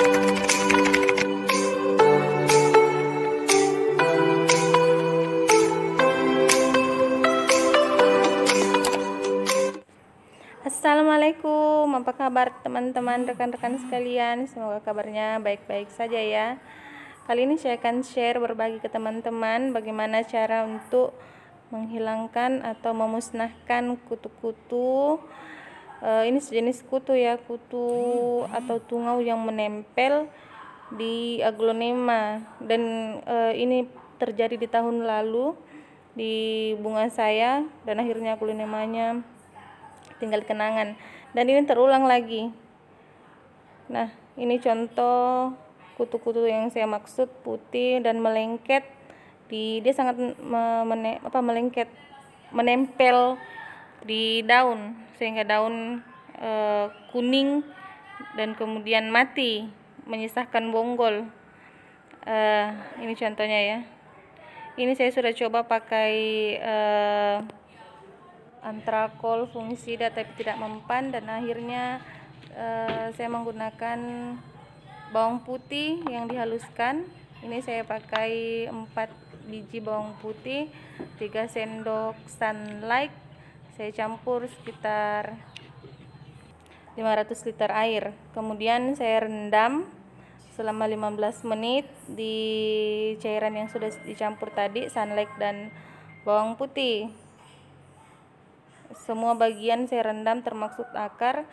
Assalamualaikum, apa kabar teman-teman, rekan-rekan sekalian? Semoga kabarnya baik-baik saja ya. Kali ini saya akan share berbagi ke teman-teman bagaimana cara untuk menghilangkan atau memusnahkan kutu-kutu. Ini sejenis kutu ya, kutu atau tungau yang menempel di aglonema, dan ini terjadi di tahun lalu di bunga saya, dan akhirnya aglonemanya tinggal kenangan, dan ini terulang lagi. Nah, ini contoh kutu-kutu yang saya maksud, putih dan melengket dia sangat melengket, menempel di daun sehingga daun kuning dan kemudian mati, menyisakan bonggol. Ini contohnya ya. Ini saya sudah coba pakai antrakol fungisida tapi tidak mempan, dan akhirnya saya menggunakan bawang putih yang dihaluskan. Ini saya pakai 4 biji bawang putih, 3 sendok Sunlight, saya campur sekitar 500 liter air, kemudian saya rendam selama 15 menit di cairan yang sudah dicampur tadi, Sunlight dan bawang putih. Semua bagian saya rendam termasuk akar,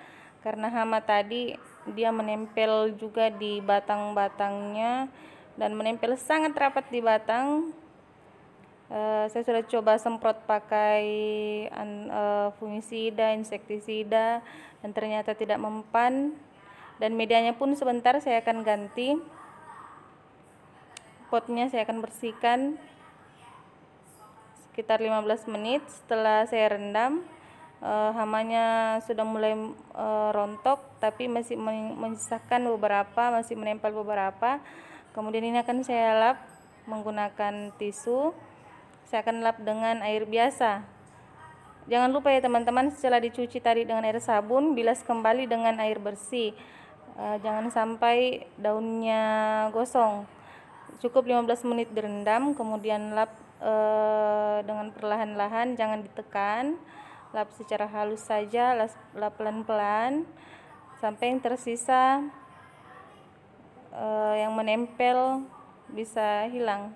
karena hama tadi dia menempel juga di batang-batangnya dan menempel sangat rapat di batang. Saya sudah coba semprot pakai fungisida, insektisida, dan ternyata tidak mempan, dan medianya pun sebentar saya akan ganti. Potnya saya akan bersihkan sekitar 15 menit setelah saya rendam. Hamanya sudah mulai rontok, tapi masih menyisakan beberapa, masih menempel beberapa. Kemudian ini akan saya lap menggunakan tisu. Saya akan lap dengan air biasa. Jangan lupa ya teman-teman, setelah dicuci tadi dengan air sabun, bilas kembali dengan air bersih. Jangan sampai daunnya gosong. Cukup 15 menit direndam, kemudian lap dengan perlahan-lahan, jangan ditekan, lap secara halus saja, lap pelan-pelan sampai yang tersisa yang menempel bisa hilang.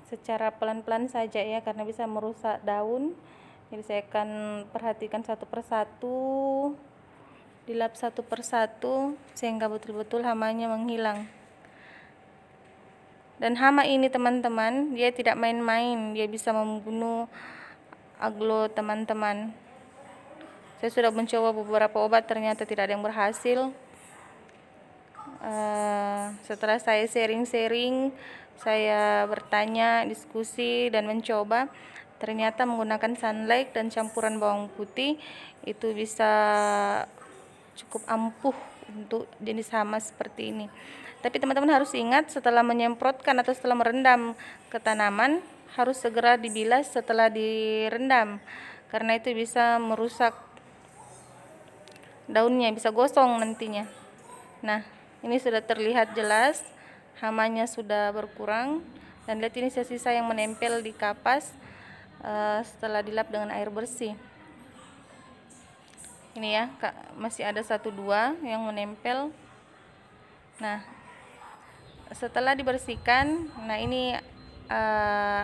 Secara pelan-pelan saja ya, karena bisa merusak daun. Jadi saya akan perhatikan satu persatu, dilap satu persatu sehingga betul-betul hamanya menghilang. Dan hama ini teman-teman, dia tidak main-main, dia bisa membunuh aglo teman-teman. Saya sudah mencoba beberapa obat, ternyata tidak ada yang berhasil. Setelah saya sharing-sharing, saya bertanya, diskusi, dan mencoba, ternyata menggunakan Sunlight dan campuran bawang putih itu bisa cukup ampuh untuk jenis hama seperti ini. Tapi teman-teman harus ingat, setelah menyemprotkan atau setelah merendam ke tanaman, harus segera dibilas setelah direndam, karena itu bisa merusak daunnya, bisa gosong nantinya. Nah, ini sudah terlihat jelas hamanya sudah berkurang, dan lihat ini sisa yang menempel di kapas setelah dilap dengan air bersih. Ini ya, masih ada 1-2 yang menempel. Nah, setelah dibersihkan, nah ini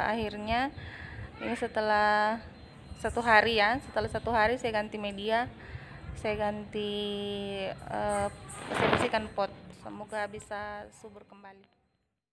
akhirnya ini setelah 1 hari ya, setelah 1 hari saya ganti media, saya bersihkan pot, semoga bisa subur kembali.